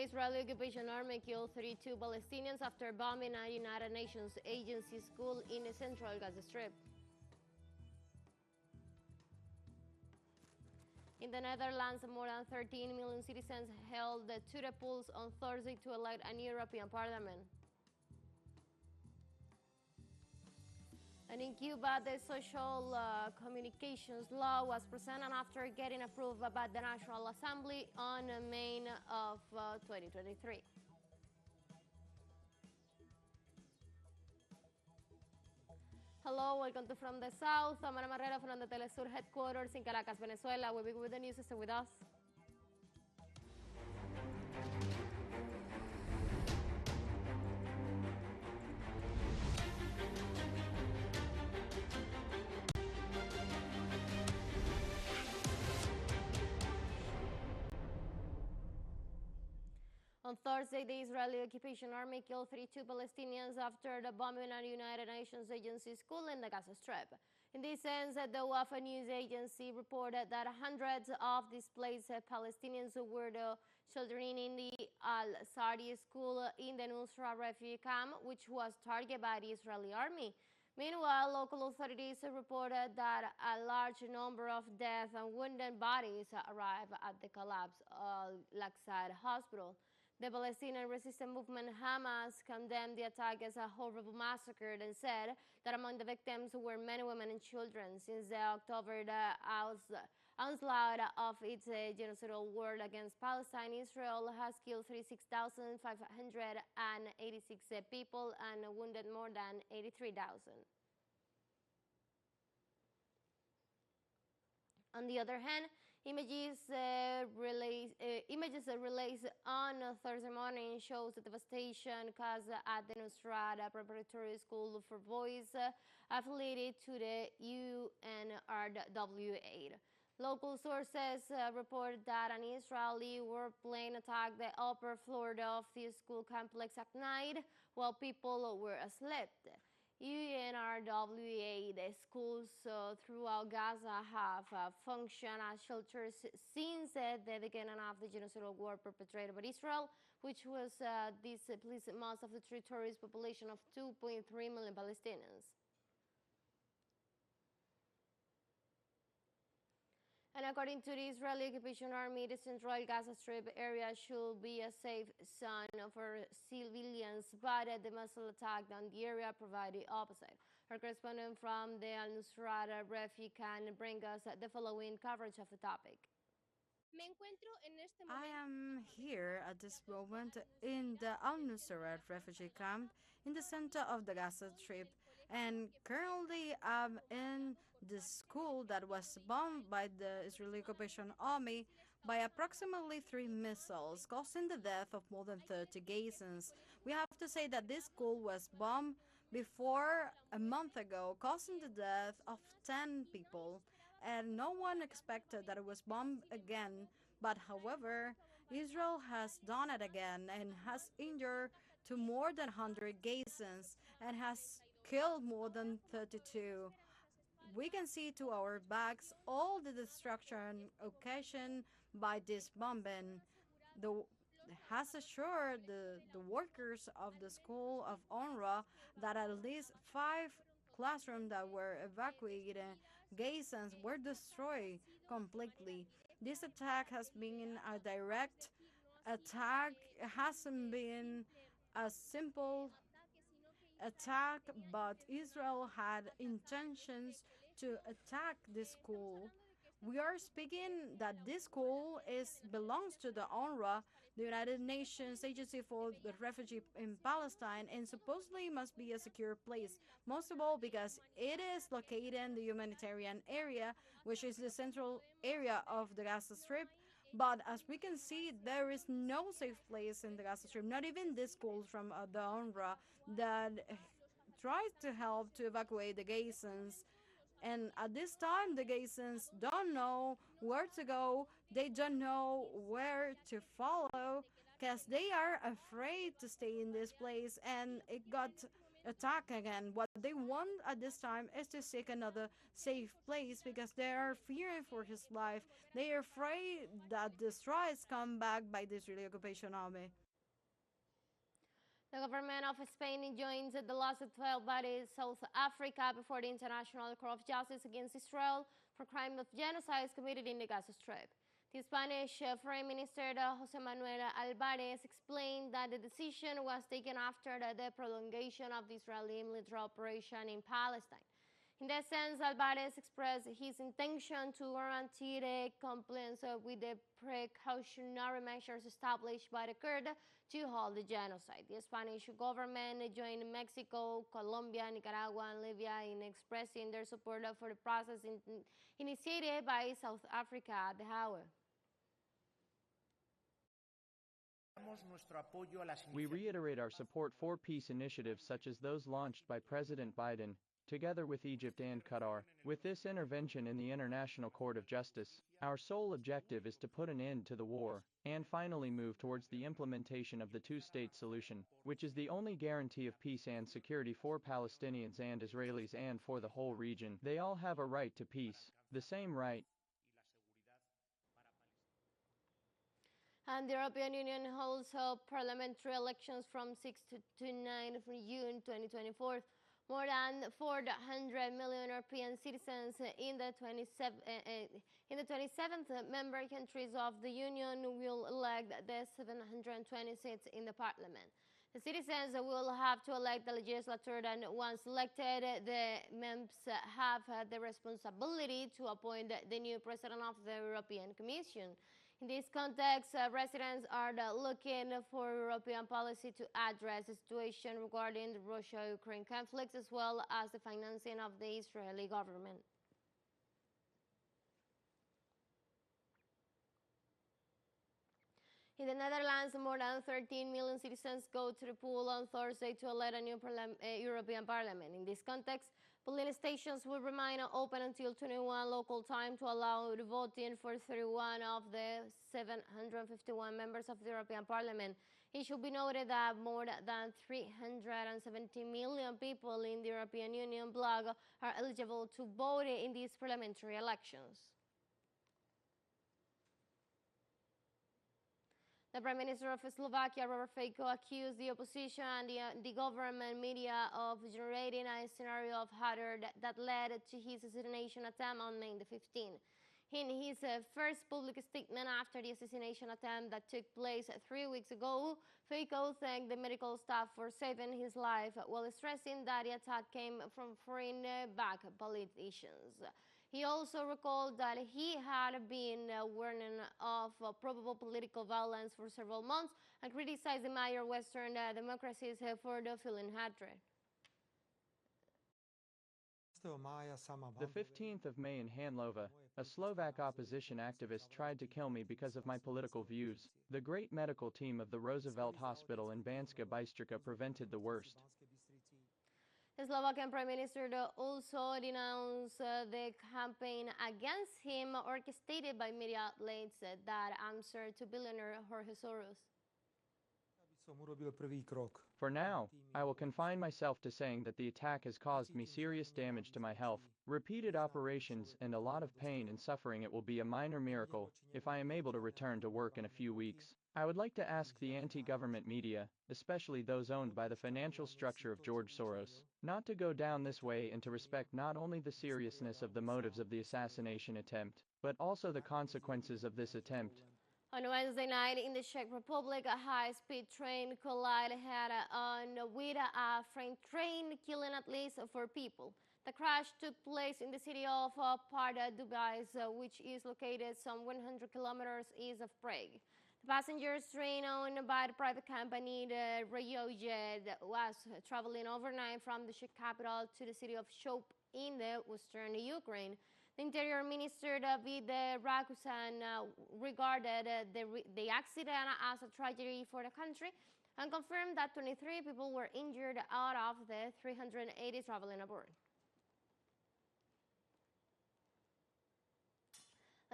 Israeli occupation army killed 32 Palestinians after bombing a United Nations agency school in the central Gaza Strip. In the Netherlands, more than 13 million citizens held to the polls on Thursday to elect a new European Parliament. And in Cuba, the social communications law was presented after getting approved by the National Assembly on May of 2023. Hello, welcome to From the South. I'm Ana Marrero from the teleSUR headquarters in Caracas, Venezuela. We'll be with the news. Stay with us. On Thursday, the Israeli occupation army killed 32 Palestinians after the bombing at a United Nations agency school in the Gaza Strip. In this sense, the Wafa news agency reported that hundreds of displaced Palestinians were sheltering in the Al-Sadi school in the Nusra refugee camp, which was targeted by the Israeli army. Meanwhile, local authorities reported that a large number of dead and wounded bodies arrived at the collapsed Al-Aqsa hospital. The Palestinian resistance movement Hamas condemned the attack as a horrible massacre and said that among the victims were men, women, and children. Since October, the onslaught of its genocidal war against Palestine, Israel has killed 36,586 people and wounded more than 83,000. On the other hand, images released on Thursday morning shows the devastation caused at the Nusrat Preparatory School for Boys affiliated to the UNRWA. Local sources report that an Israeli warplane attacked the upper floor of the school complex at night while people were asleep. UNRWA, the schools throughout Gaza have functioned as shelters since the beginning of the genocidal war perpetrated by Israel, which was displaced most of the territory's population of 2.3 million Palestinians. And according to the Israeli occupation army, the central Gaza Strip area should be a safe zone for civilians, but the missile attack on the area provided the opposite. Our correspondent from the Al-Nusrat refugee can bring us the following coverage of the topic. I am here at this moment in the Al-Nusrat refugee camp in the center of the Gaza Strip, and currently I'm in the school that was bombed by the Israeli occupation army by approximately 3 missiles, causing the death of more than 30 Gazans. We have to say that this school was bombed before a month ago, causing the death of 10 people, and no one expected that it was bombed again. But however, Israel has done it again and has injured to more than 100 Gazans and has killed more than 32. We can see to our backs all the destruction occasioned by this bombing. The has assured the workers of the school of UNRWA that at least 5 classrooms that were evacuated, Gazans were destroyed completely. This attack has been a direct attack. It hasn't been a simple attack, but Israel had intentions to attack this school. We are speaking that this school belongs to the UNRWA, the United Nations Agency for the Refugee in Palestine, and supposedly must be a secure place. Most of all because it is located in the humanitarian area, which is the central area of the Gaza Strip. But as we can see, there is no safe place in the Gaza Strip, not even this school from the UNRWA that tries to help to evacuate the Gazans. And at this time, the Gazans don't know where to go. They don't know where to follow because they are afraid to stay in this place. And it got attack again. What they want at this time is to seek another safe place because they are fearing for his life. They are afraid that the strikes come back by the Israeli occupation army. The government of Spain joins the lawsuit filed by South Africa before the International Court of Justice against Israel for crime of genocide committed in the Gaza Strip. The Spanish Foreign Minister José Manuel Álvarez explained that the decision was taken after the prolongation of the Israeli military operation in Palestine. In that sense, Álvarez expressed his intention to guarantee the compliance with the precautionary measures established by the court to halt the genocide. The Spanish government joined Mexico, Colombia, Nicaragua, and Libya in expressing their support for the process initiated by South Africa at the hour. We reiterate our support for peace initiatives such as those launched by President Biden, together with Egypt and Qatar. With this intervention in the International Court of Justice, our sole objective is to put an end to the war and finally move towards the implementation of the two-state solution, which is the only guarantee of peace and security for Palestinians and Israelis and for the whole region. They all have a right to peace, the same right. And the European Union holds parliamentary elections from 6 to 9 June 2024. More than 400 million European citizens in the 27th member countries of the Union will elect the 720 seats in the parliament. The citizens will have to elect the legislature, and once elected, the members have the responsibility to appoint the new president of the European Commission. In this context, residents are looking for European policy to address the situation regarding the Russia-Ukraine conflicts as well as the financing of the Israeli government. In the Netherlands, more than 13 million citizens go to the poll on Thursday to elect a new European Parliament. In this context, polling stations will remain open until 21 local time to allow the voting for 31 of the 751 members of the European Parliament. It should be noted that more than 370 million people in the European Union bloc are eligible to vote in these parliamentary elections. The Prime Minister of Slovakia, Robert Fico, accused the opposition and the government media of generating a scenario of hatred that led to his assassination attempt on May the 15th. In his first public statement after the assassination attempt that took place 3 weeks ago, Fico thanked the medical staff for saving his life while stressing that the attack came from foreign-backed politicians. He also recalled that he had been warning of probable political violence for several months and criticized the major Western democracies for the feeling hatred. The 15th of May in Hanlova, a Slovak opposition activist tried to kill me because of my political views. The great medical team of the Roosevelt Hospital in Banska Bystrica prevented the worst. The Slovakian Prime Minister also denounced the campaign against him orchestrated by media outlets that answer to billionaire Jorge Soros. For now, I will confine myself to saying that the attack has caused me serious damage to my health, repeated operations, and a lot of pain and suffering. It will be a minor miracle if I am able to return to work in a few weeks. I would like to ask the anti-government media, especially those owned by the financial structure of George Soros, not to go down this way and to respect not only the seriousness of the motives of the assassination attempt, but also the consequences of this attempt. On Wednesday night in the Czech Republic, a high-speed train collided head-on with a freight train, killing at least 4 people. The crash took place in the city of Pardubice, which is located some 100 kilometers east of Prague. The passenger train owned by the private company, the RegioJet, was traveling overnight from the Czech capital to the city of Chop in the western Ukraine. The Interior Minister David Rakusan regarded the accident as a tragedy for the country and confirmed that 23 people were injured out of the 380 traveling aboard.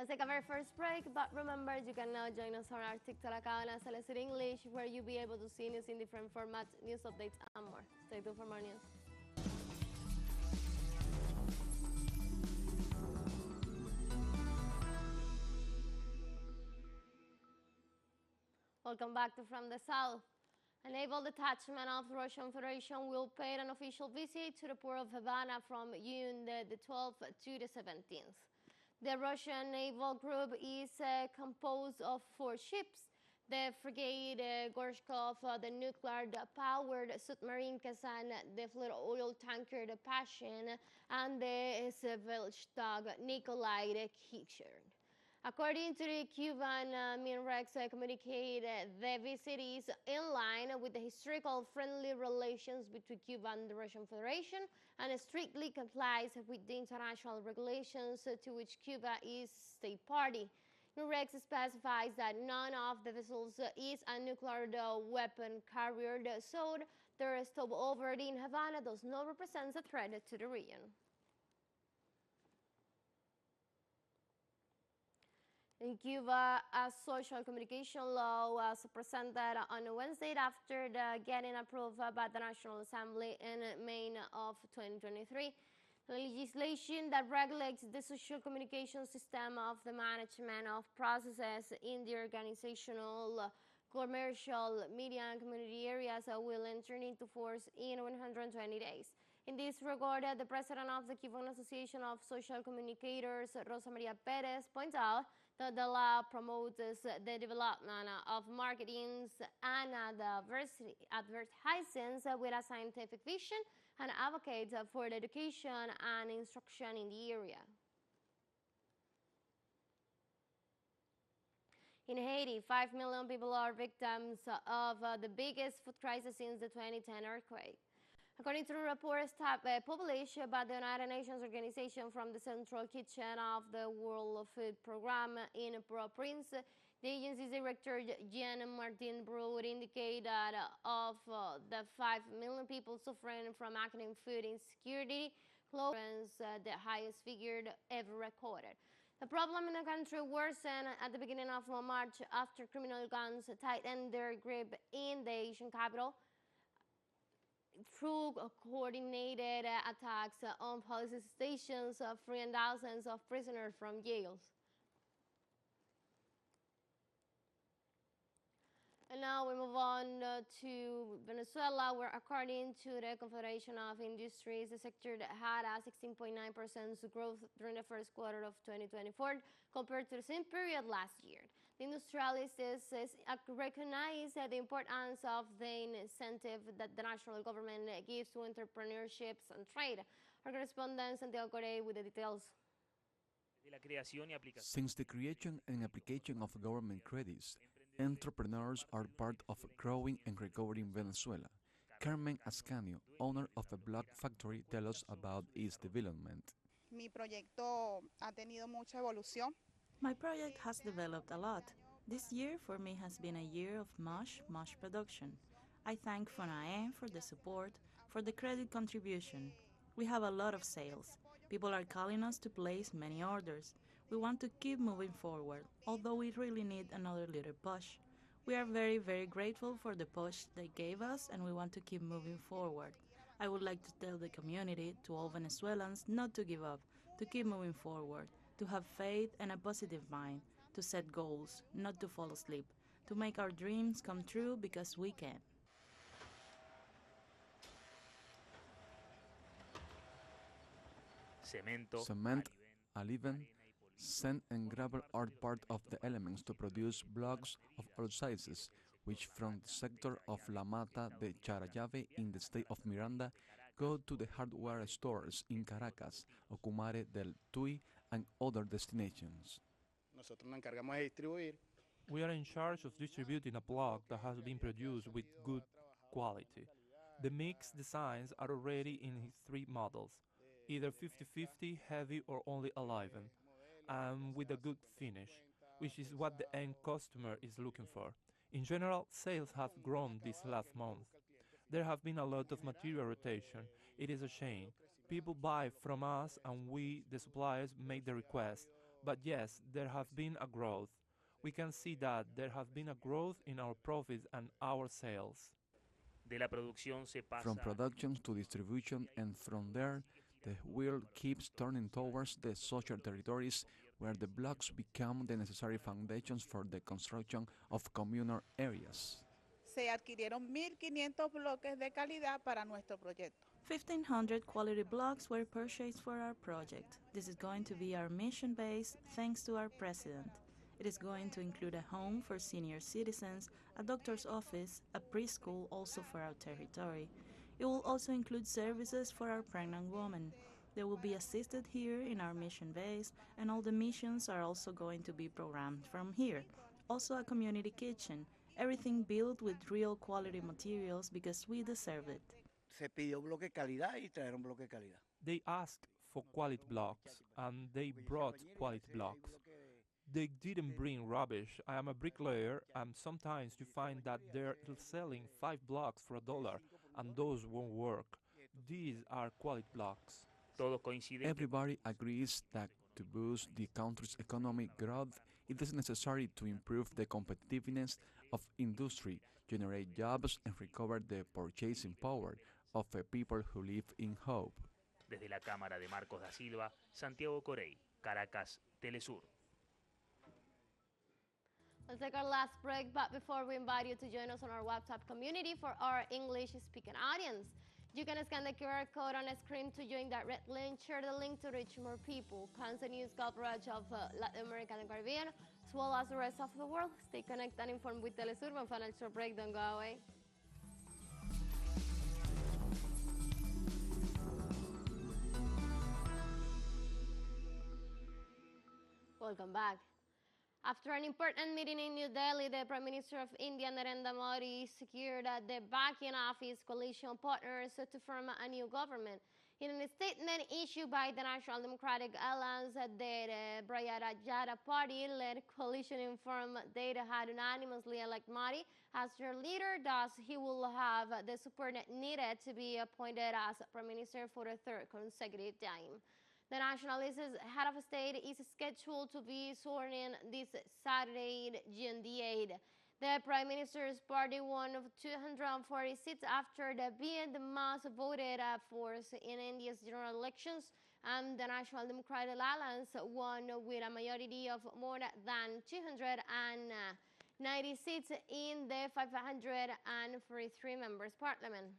Let's take a very first break, but remember you can now join us on our TikTok account as teleSUR English, where you'll be able to see news in different formats, news updates, and more. Stay tuned for more news. Welcome back to From the South. A naval detachment of the Russian Federation will pay an official visit to the port of Havana from June the 12th to the 17th. The Russian naval group is composed of 4 ships: the frigate Gorshkov, the nuclear-powered submarine Kazan, the fleet oil tanker the Passion, and the Sevelstag Nikolai the Kichern. According to the Cuban Minrex communique, the visit is in line with the historical friendly relations between Cuba and the Russian Federation and strictly complies with the international regulations to which Cuba is state party. Minrex specifies that none of the vessels is a nuclear weapon carrier, so their stopover in Havana does not represent a threat to the region. In Cuba, a social communication law was presented on Wednesday after getting approved by the National Assembly in May of 2023. The legislation that regulates the social communication system of the management of processes in the organizational, commercial, media, and community areas will enter into force in 120 days. In this regard, the president of the Cuban Association of Social Communicators, Rosa Maria Perez, points out that the law promotes the development of marketing and advertisements with a scientific vision and advocates for the education and instruction in the area. In Haiti, 5 million people are victims of the biggest food crisis since the 2010 earthquake. According to the report published by the United Nations Organization from the Central Kitchen of the World Food Program in Port-au-Prince, the agency's director, Jean-Martin Brou, indicated that of the 5 million people suffering from acute food insecurity, close the highest figure ever recorded. The problem in the country worsened at the beginning of March after criminal gangs tightened their grip in the Asian capital through coordinated attacks on police stations, freeing thousands of prisoners from jails. And now we move on to Venezuela, where according to the Confederation of Industries, the sector had a 16.9% growth during the first quarter of 2024 compared to the same period last year. The industrialists recognize the importance of the incentive that the national government gives to entrepreneurships and trade. Our correspondent Santiago Corey with the details. Since the creation and application of government credits, entrepreneurs are part of growing and recovering Venezuela. Carmen Ascanio, owner of a block factory, tells us about its development. My project has developed a lot. This year for me has been a year of much production. I thank FONAE for the support, for the credit contribution. We have a lot of sales. People are calling us to place many orders. We want to keep moving forward, although we really need another little push. We are very grateful for the push they gave us, and we want to keep moving forward. I would like to tell the community, to all Venezuelans, not to give up, to keep moving forward, to have faith and a positive mind, to set goals, not to fall asleep, to make our dreams come true because we can. Cement, aliven, sand and gravel are part of the elements to produce blocks of all sizes, which from the sector of La Mata de Charallave in the state of Miranda go to the hardware stores in Caracas, Ocumare del Tuy and other destinations. We are in charge of distributing a block that has been produced with good quality. The mixed designs are already in its 3 models, either 50-50, heavy or only aliven, and with a good finish, which is what the end customer is looking for. In general, sales have grown this last month. There have been a lot of material rotation. It is a shame. People buy from us and we, the suppliers, make the request. But yes, there has been a growth. We can see that there has been a growth in our profits and our sales. From production to distribution, and from there, the wheel keeps turning towards the social territories where the blocks become the necessary foundations for the construction of communal areas. Se adquirieron 1.500 bloques de calidad para nuestro proyecto. 1,500 quality blocks were purchased for our project. This is going to be our mission base thanks to our president. It is going to include a home for senior citizens, a doctor's office, a preschool also for our territory. It will also include services for our pregnant women. They will be assisted here in our mission base, and all the missions are also going to be programmed from here. Also a community kitchen, everything built with real quality materials because we deserve it. Se pidió bloque de calidad y trajeron bloque de calidad. They asked for quality blocks, and they brought quality blocks. They didn't bring rubbish. I am a bricklayer, and sometimes you find that they're selling 5 blocks for $1, and those won't work. These are quality blocks. Everybody agrees that to boost the country's economic growth, it is necessary to improve the competitiveness of industry, generate jobs, and recover the purchasing power of the people who live in hope. Desde la Cámara de Marcos da Silva, Santiago Corey, Caracas, telesur. Let's take our last break, but before we invite you to join us on our WhatsApp community for our English-speaking audience. You can scan the QR code on the screen to join that red link, share the link to reach more people. Constant news coverage of Latin America and the Caribbean, as well as the rest of the world. Stay connected and informed with telesur. When final short break, don't go away. Welcome back. After an important meeting in New Delhi, the Prime Minister of India, Narendra Modi, secured the backing of his coalition partners to form a new government. In a statement issued by the National Democratic Alliance, the Bharatiya Party-led coalition informed they had unanimously elected Modi as their leader. Thus, he will have the support needed to be appointed as Prime Minister for the third consecutive time. The nationalist head of state is scheduled to be sworn in this Saturday, June the 8th. The Prime Minister's party won 240 seats after being the most voted force in India's general elections, and the National Democratic Alliance won with a majority of more than 290 seats in the 543 members parliament.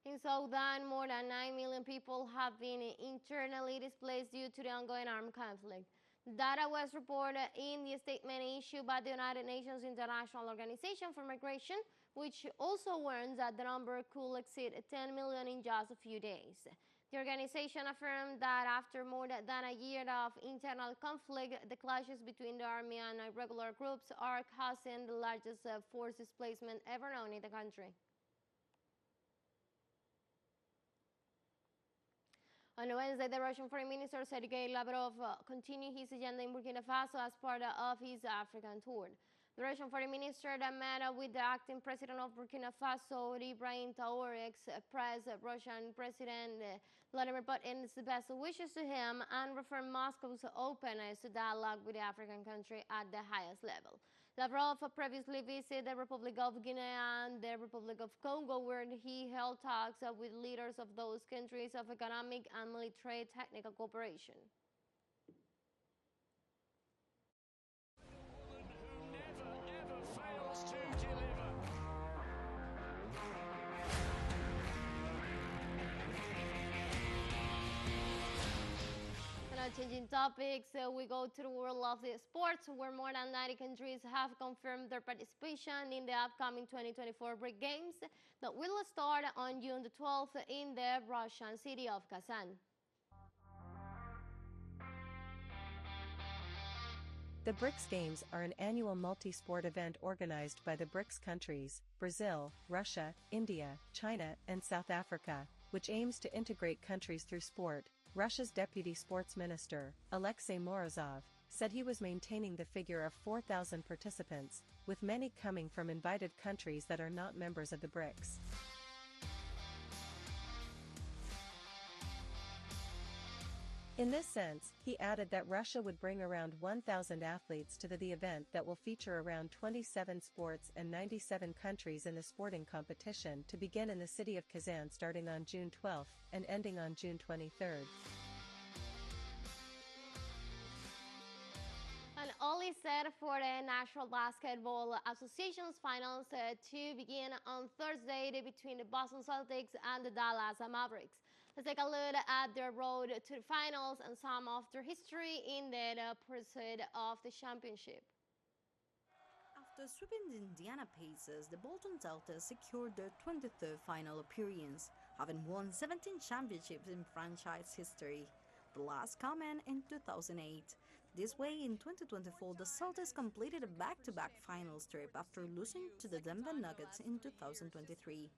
In Sudan, more than 9 million people have been internally displaced due to the ongoing armed conflict. Data was reported in the statement issued by the United Nations International Organization for Migration, which also warns that the number could exceed 10 million in just a few days. The organization affirmed that after more than a year of internal conflict, the clashes between the army and irregular groups are causing the largest forced displacement ever known in the country. On Wednesday, the Russian Foreign Minister Sergei Lavrov continued his agenda in Burkina Faso as part of his African tour. The Russian Foreign Minister met with the acting president of Burkina Faso, Ibrahim Traoré, expressed Russian President Vladimir Putin's best wishes to him and reaffirmed Moscow's openness to dialogue with the African country at the highest level. Lavrov previously visited the Republic of Guinea and the Republic of Congo, where he held talks with leaders of those countries of economic and military technical cooperation. Changing topics, we go to the world of the sports, where more than 90 countries have confirmed their participation in the upcoming 2024 BRIC Games that will start on June the 12th in the Russian city of Kazan. The BRICS Games are an annual multi-sport event organized by the BRICS countries, Brazil, Russia, India, China, and South Africa, which aims to integrate countries through sport. Russia's deputy sports minister, Alexei Morozov, said he was maintaining the figure of 4,000 participants, with many coming from invited countries that are not members of the BRICS. In this sense, he added that Russia would bring around 1,000 athletes to the event that will feature around 27 sports and 97 countries in the sporting competition to begin in the city of Kazan starting on June 12 and ending on June 23. And all is set for the National Basketball Association's finals to begin on Thursday between the Boston Celtics and the Dallas Mavericks. Let's take a look at their road to the finals and some of their history in the pursuit of the championship. After sweeping the Indiana Pacers, the Bolton Celtics secured their 23rd final appearance, having won 17 championships in franchise history, the last coming in 2008. This way, in 2024, the Celtics completed a back-to-back finals trip after losing to the Denver Nuggets in 2023.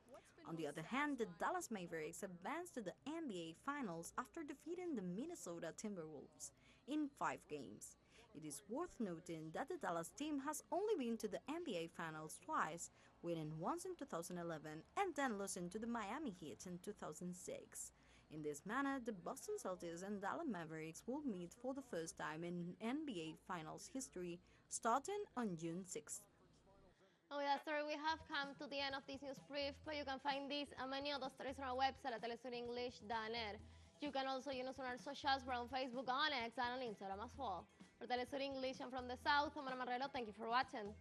On the other hand, the Dallas Mavericks advanced to the NBA Finals after defeating the Minnesota Timberwolves in 5 games. It is worth noting that the Dallas team has only been to the NBA Finals twice, winning once in 2011 and then losing to the Miami Heat in 2006. In this manner, the Boston Celtics and Dallas Mavericks will meet for the first time in NBA Finals history, starting on June 6th. And with that story, we have come to the end of this news brief, but you can find this and many other stories on our website at telesurenglish.net. You can also use us on our socials. We're on Facebook, on X, and on Instagram as well. For Telesur English and from the South, I'm Ana Marrero. Thank you for watching.